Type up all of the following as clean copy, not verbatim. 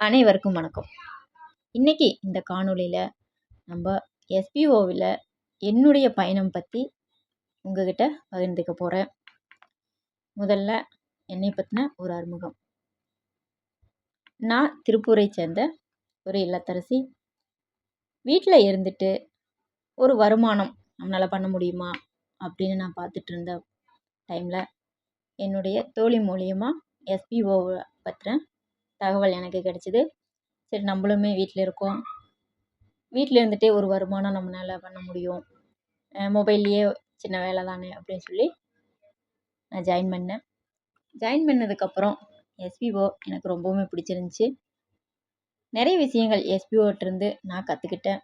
அனைவருக்கும் வணக்கம். இன்னைக்கு இந்த காணொளியில நம்ம எஸ்பிஓவில் என்னுடைய பயணம் பற்றி உங்ககிட்ட பகிர்ந்துக்க போகிறேன். முதல்ல என்னை பற்றின ஒரு அறிமுகம். நான் திருப்பூரை சேர்ந்த ஒரு இல்லத்தரசி. வீட்டில் இருந்துட்டு ஒரு வருமானம் நம்மளால் பண்ண முடியுமா அப்படின்னு நான் பார்த்துட்டு இருந்த டைமில் என்னுடைய தோழி மூலியமாக எஸ்பிஓவை பற்றின தகவல் எனக்கு கிடைச்சிது. சரி, நம்மளுமே வீட்டில் இருக்கோம், வீட்டில் இருந்துகிட்டே ஒரு வருமானம் நம்மளால் பண்ண முடியும், மொபைல்லையே சின்ன வேலை தானே அப்படின்னு சொல்லி நான் ஜாயின் பண்ணேன். ஜாயின் பண்ணதுக்கப்புறம் எஸ்பிஓ எனக்கு ரொம்பவுமே பிடிச்சிருந்துச்சி. நிறைய விஷயங்கள் எஸ்பிஓட்டிருந்து நான் கற்றுக்கிட்டேன்.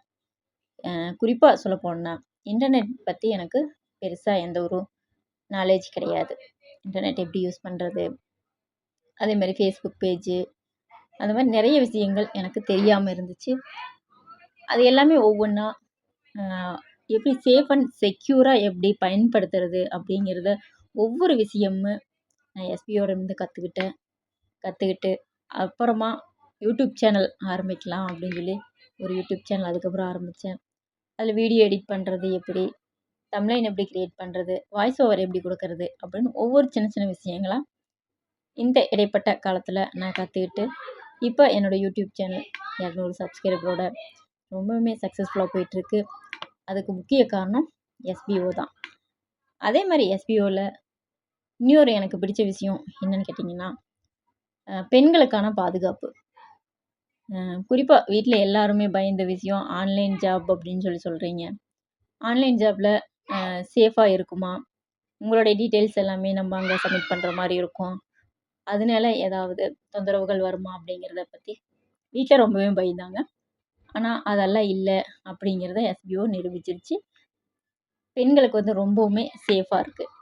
குறிப்பாக சொல்ல போனால் இன்டர்நெட் பற்றி எனக்கு பெருசாக எந்த ஒரு நாலேஜ் கிடையாது. இன்டர்நெட் எப்படி யூஸ் பண்ணுறது, அதேமாதிரி ஃபேஸ்புக் பேஜு, அந்த மாதிரி நிறைய விஷயங்கள் எனக்கு தெரியாமல் இருந்துச்சு. அது எல்லாமே ஒவ்வொன்றா எப்படி சேஃப் அண்ட் செக்யூராக எப்படி பயன்படுத்துறது அப்படிங்கிறத ஒவ்வொரு விஷயமும் நான் எஸ்பிஓடருந்து கற்றுக்கிட்டு அப்புறமா யூடியூப் சேனல் ஆரம்பிக்கலாம் அப்படின்னு சொல்லி ஒரு யூடியூப் சேனல் அதுக்கப்புறம் ஆரம்பித்தேன். அதில் வீடியோ எடிட் பண்ணுறது எப்படி, தம்ப்லைன் எப்படி க்ரியேட் பண்ணுறது, வாய்ஸ் ஓவர் எப்படி கொடுக்கறது அப்படின்னு ஒவ்வொரு சின்ன சின்ன விஷயங்களாக இந்த இடைப்பட்ட காலத்தில் நான் கற்றுக்கிட்டு இப்போ என்னோடய யூடியூப் சேனல் 200 சப்ஸ்கிரைபரோட ரொம்பவுமே சக்ஸஸ்ஃபுல்லாக போயிட்டுருக்கு. அதுக்கு முக்கிய காரணம் எஸ்பிஓ தான். அதே மாதிரி எஸ்பிஓவில் இன்னொரு எனக்கு பிடிச்ச விஷயம் என்னென்னு கேட்டிங்கன்னா, பெண்களுக்கான பாதுகாப்பு. குறிப்பாக வீட்டில் எல்லாருமே பயந்த விஷயம் ஆன்லைன் ஜாப் அப்படின்னு சொல்கிறீங்க. ஆன்லைன் ஜாபில் சேஃபாக இருக்குமா, உங்களுடைய டீட்டெயில்ஸ் எல்லாமே நம்ம அங்கே சப்மிட் பண்ணுற மாதிரி இருக்கும், அதனால ஏதாவது தொந்தரவுகள் வருமா அப்படிங்கிறத பற்றி வீட்டில் ரொம்பவே பயந்தாங்க. ஆனால் அதெல்லாம் இல்லை அப்படிங்கிறத எஸ்பிஓ நிரூபிச்சிருச்சு. பெண்களுக்கு ரொம்பவுமே சேஃபாக இருக்குது.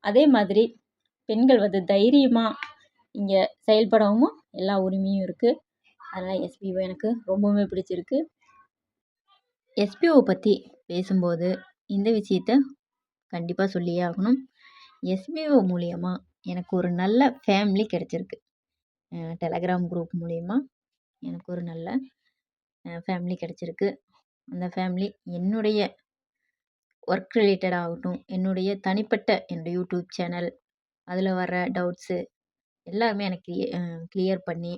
அதே மாதிரி பெண்கள் தைரியமாக இங்கே செயல்படவும் எல்லா உரிமையும் இருக்குது. அதனால் எஸ்பிஓ எனக்கு ரொம்பவுமே பிடிச்சிருக்கு. எஸ்பிஓ பற்றி பேசும்போது இந்த விஷயத்த கண்டிப்பாக சொல்லியே ஆகணும். எஸ்பிஓ மூலயமா எனக்கு ஒரு நல்ல ஃபேமிலி கிடச்சிருக்கு. டெலகிராம் குரூப் மூலயமா எனக்கு ஒரு நல்ல ஃபேமிலி கிடச்சிருக்கு. அந்த ஃபேமிலி என்னுடைய ஒர்க் ரிலேட்டட் ஆகட்டும், என்னுடைய யூடியூப் சேனல், அதில் வர டவுட்ஸு எல்லாமே எனக்கு கிளியர் பண்ணி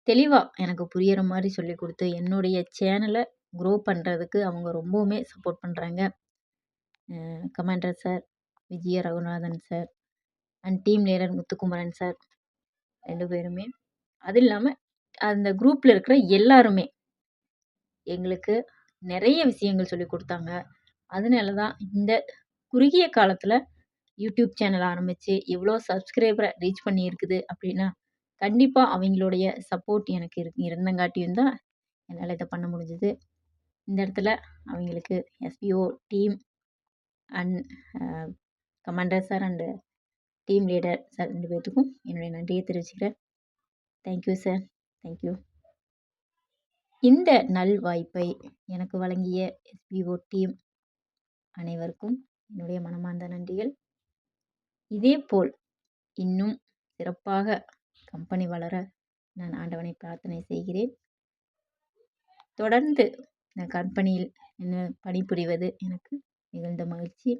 தெளிவாக எனக்கு புரிகிற மாதிரி சொல்லி கொடுத்து என்னுடைய சேனலை க்ரோ பண்ணுறதுக்கு அவங்க ரொம்பவுமே சப்போர்ட் பண்ணுறாங்க. Commander sir, Vijaya Raghunathan sir and team leader Muthukumaran sir 2 பேருமே, அது இல்லாமல் அந்த குரூப்பில் இருக்கிற எல்லாருமே எங்களுக்கு நிறைய விஷயங்கள் சொல்லி கொடுத்தாங்க. அதனால தான் இந்த குறுகிய காலத்தில் யூடியூப் சேனல் ஆரம்பித்து இவ்வளோ சப்ஸ்கிரைபரை ரீச் பண்ணியிருக்குது அப்படின்னா கண்டிப்பாக அவங்களுடைய சப்போர்ட் எனக்கு இருந்தங்காட்டியும் தான் என்னால் இதை பண்ண முடிஞ்சுது. இந்த இடத்துல அவங்களுக்கு SPO team and commander sir and team leader sir 2 பேர்த்துக்கும் என்னுடைய நன்றியை தெரிவிச்சுக்கிறேன். Thank you sir, thank you. இந்த நல்வாய்ப்பை எனக்கு வழங்கிய எஸ்பிஓ டீம் அனைவருக்கும் என்னுடைய மனமார்ந்த நன்றிகள். இதேபோல் இன்னும் சிறப்பாக கம்பெனி வளர நான் ஆண்டவனை பிரார்த்தனை செய்கிறேன். தொடர்ந்து இந்த கம்பெனியில் பணிபுரிவது எனக்கு மிகுந்த மகிழ்ச்சி.